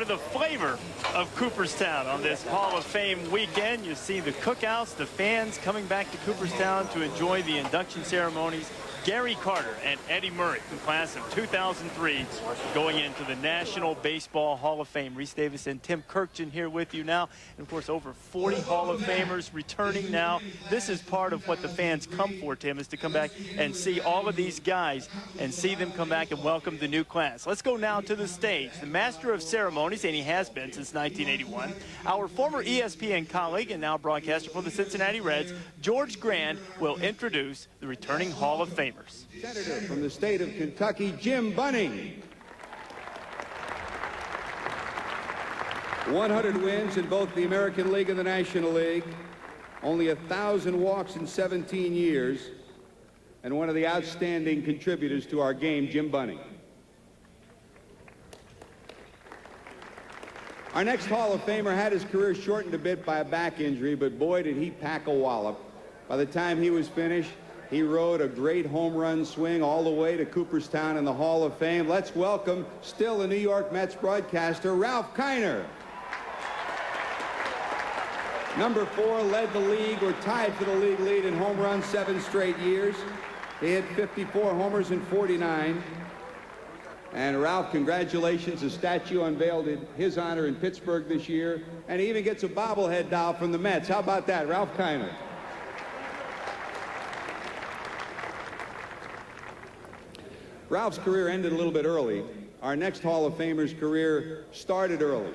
part of the flavor of Cooperstown on this Hall of Fame weekend. You see the cookouts, the fans coming back to Cooperstown to enjoy the induction ceremonies. Gary Carter and Eddie Murray, the class of 2003, going into the National Baseball Hall of Fame. Reese Davis and Tim Kirkjian here with you now. And, of course, over 40 Hall of Famers returning now. This is part of what the fans come for, Tim, is to come back and see all of these guys and see them come back and welcome the new class. Let's go now to the stage. The Master of Ceremonies, and he has been since 1981, our former ESPN colleague and now broadcaster for the Cincinnati Reds, George Grande, will introduce the returning Hall of Famers. Senator from the state of Kentucky, Jim Bunning. 100 wins in both the American League and the National League. Only 1,000 walks in 17 years. And one of the outstanding contributors to our game, Jim Bunning. Our next Hall of Famer had his career shortened a bit by a back injury, but boy, did he pack a wallop. By the time he was finished, he rode a great home run swing all the way to Cooperstown in the Hall of Fame. Let's welcome, still a New York Mets broadcaster, Ralph Kiner. Number 4 led the league, or tied for the league lead in home runs 7 straight years. He hit 54 homers in 49. And Ralph, congratulations. A statue unveiled in his honor in Pittsburgh this year. And he even gets a bobblehead doll from the Mets. How about that, Ralph Kiner? Ralph's career ended a little bit early. Our next Hall of Famer's career started early.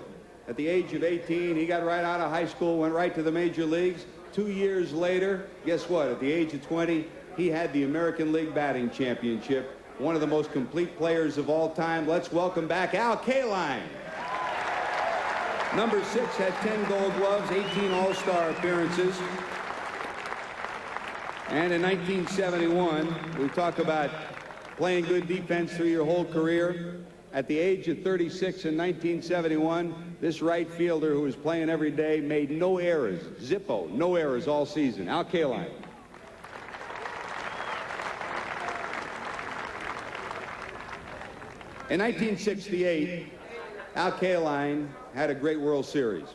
At the age of 18, he got right out of high school, went right to the major leagues. 2 years later, guess what? At the age of 20, he had the American League batting championship. One of the most complete players of all time. Let's welcome back Al Kaline. Number 6 had 10 Gold Gloves, 18 All-Star appearances. And in 1971, we talk about playing good defense through your whole career. At the age of 36 in 1971, this right fielder who was playing every day made no errors. Zippo, no errors all season. Al Kaline. In 1968, Al Kaline had a great World Series.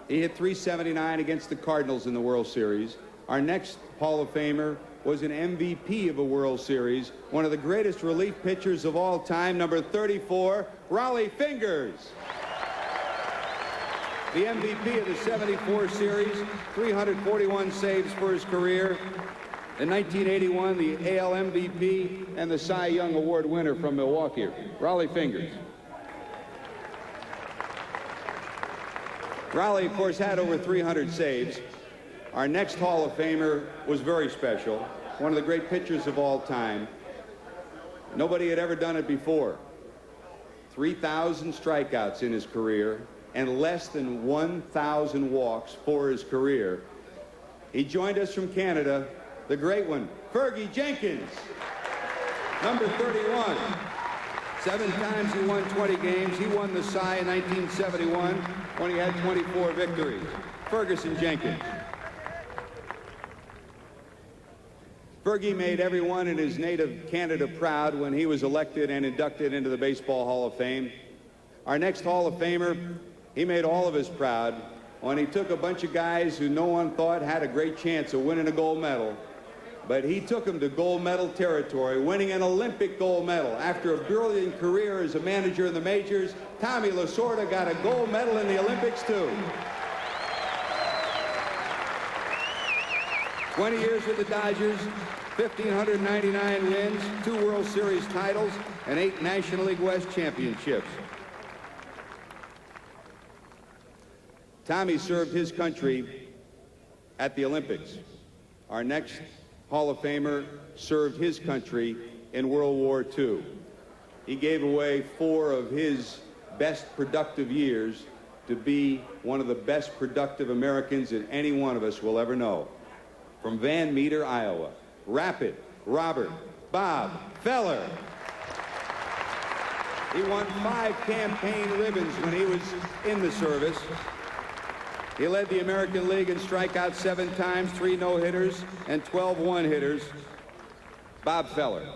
He hit .379 against the Cardinals in the World Series. Our next Hall of Famer was an MVP of a World Series, one of the greatest relief pitchers of all time, number 34, Rollie Fingers. The MVP of the '74 series, 341 saves for his career. In 1981, the AL MVP and the Cy Young Award winner from Milwaukee, Rollie Fingers. Rollie, of course, had over 300 saves. Our next Hall of Famer was very special, one of the great pitchers of all time. Nobody had ever done it before. 3,000 strikeouts in his career and less than 1,000 walks for his career. He joined us from Canada, the great one, Fergie Jenkins, number 31. 7 times he won 20 games. He won the Cy in 1971 when he had 24 victories. Ferguson Jenkins. Fergie made everyone in his native Canada proud when he was elected and inducted into the Baseball Hall of Fame. Our next Hall of Famer, he made all of us proud when he took a bunch of guys who no one thought had a great chance of winning a gold medal. But he took them to gold medal territory, winning an Olympic gold medal. After a brilliant career as a manager in the majors, Tommy Lasorda got a gold medal in the Olympics too. 20 years with the Dodgers, 1,599 wins, 2 World Series titles, and 8 National League West championships. Tommy served his country at the Olympics. Our next Hall of Famer served his country in World War II. He gave away 4 of his best productive years to be one of the best productive Americans that any one of us will ever know. From Van Meter, Iowa, Rapid Robert Bob Feller. He won 5 campaign ribbons when he was in the service. He led the American League in strikeouts 7 times, 3 no-hitters, and 12 one-hitters. Bob Feller.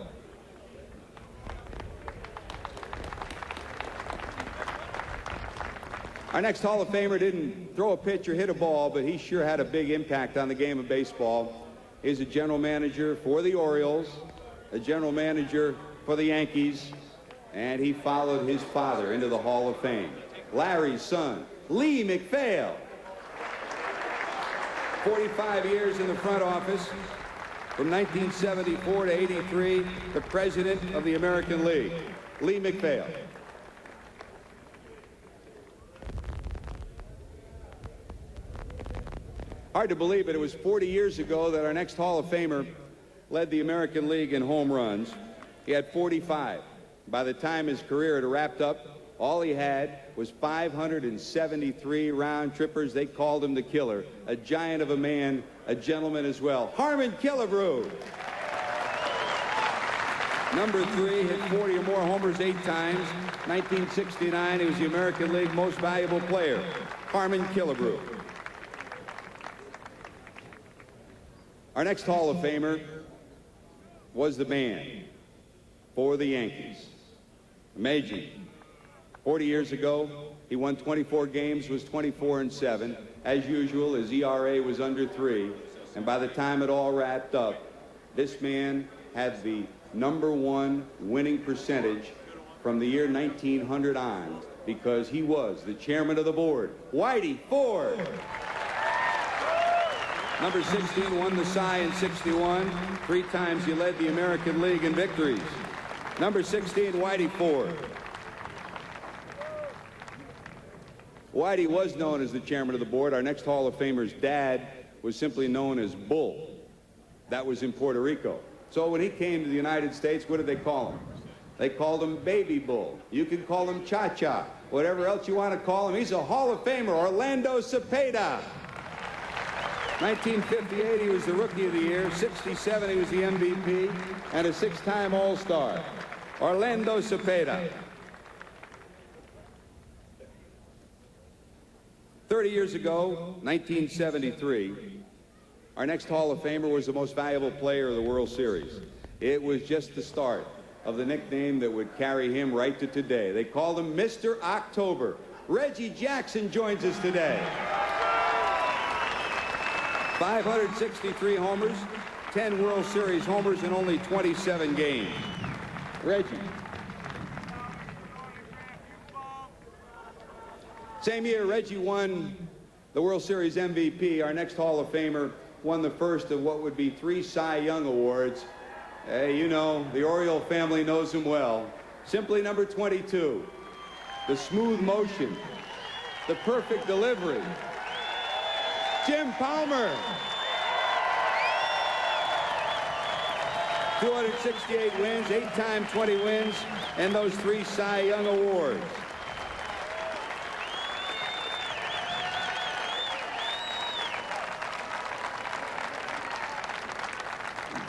Our next Hall of Famer didn't throw a pitch or hit a ball, but he sure had a big impact on the game of baseball. He's a general manager for the Orioles, a general manager for the Yankees, and he followed his father into the Hall of Fame. Larry's son, Lee McPhail. 45 years in the front office. From 1974 to 83, the president of the American League, Lee McPhail. Hard to believe it. It was 40 years ago that our next Hall of Famer led the American League in home runs. He had 45. By the time his career had wrapped up, all he had was 573 round trippers. They called him the Killer, a giant of a man, a gentleman as well. Harmon Killebrew. Number 3, hit 40 or more homers 8 times. 1969, he was the American League most valuable player. Harmon Killebrew. Our next Hall of Famer was the man for the Yankees. Amazing. 40 years ago, he won 24 games, was 24-7. As usual, his ERA was under 3. And by the time it all wrapped up, this man had the #1 winning percentage from the year 1900 on, because he was the chairman of the board, Whitey Ford. Number 16 won the Cy in 61. 3 times he led the American League in victories. Number 16, Whitey Ford. Whitey was known as the chairman of the board. Our next Hall of Famer's dad was simply known as Bull. That was in Puerto Rico. So when he came to the United States, what did they call him? They called him Baby Bull. You can call him Cha-Cha. Whatever else you want to call him. He's a Hall of Famer, Orlando Cepeda. 1958, he was the Rookie of the Year. 67, he was the MVP and a 6-time All-Star. Orlando Cepeda. 30 years ago, 1973, our next Hall of Famer was the most valuable player of the World Series. It was just the start of the nickname that would carry him right to today. They called him Mr. October. Reggie Jackson joins us today. 563 homers, 10 World Series homers in only 27 games. Reggie. Same year, Reggie won the World Series MVP. Our next Hall of Famer won the first of what would be 3 Cy Young Awards. Hey, you know, the Oriole family knows him well. Simply number 22. The smooth motion. The perfect delivery. Jim Palmer. 268 wins, 8-time 20 wins, and those 3 Cy Young Awards.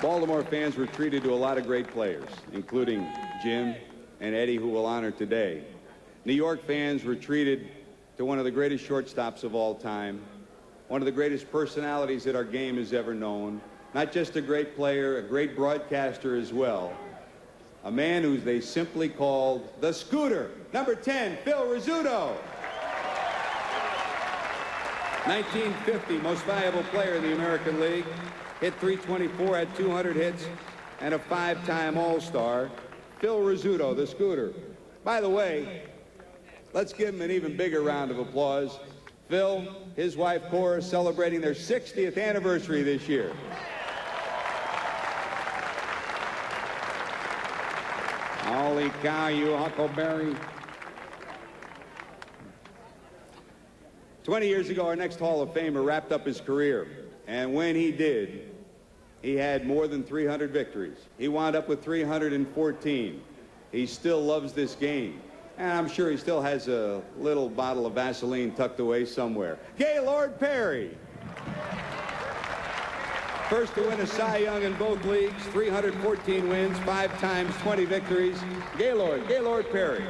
Baltimore fans were treated to a lot of great players, including Jim and Eddie, who we'll honor today. New York fans were treated to one of the greatest shortstops of all time, one of the greatest personalities that our game has ever known. Not just a great player, a great broadcaster as well. A man who they simply called the Scooter. Number 10, Phil Rizzuto. 1950, most valuable player in the American League. Hit .324, had 200 hits, and a 5-time All-Star. Phil Rizzuto, the Scooter. By the way, let's give him an even bigger round of applause. Phil, his wife Cora, celebrating their 60th anniversary this year. Holy cow, you Huckleberry. 20 years ago, our next Hall of Famer wrapped up his career. And when he did, he had more than 300 victories. He wound up with 314. He still loves this game. And I'm sure he still has a little bottle of Vaseline tucked away somewhere. Gaylord Perry. First to win a Cy Young in both leagues, 314 wins, 5 times 20 victories. Gaylord Perry.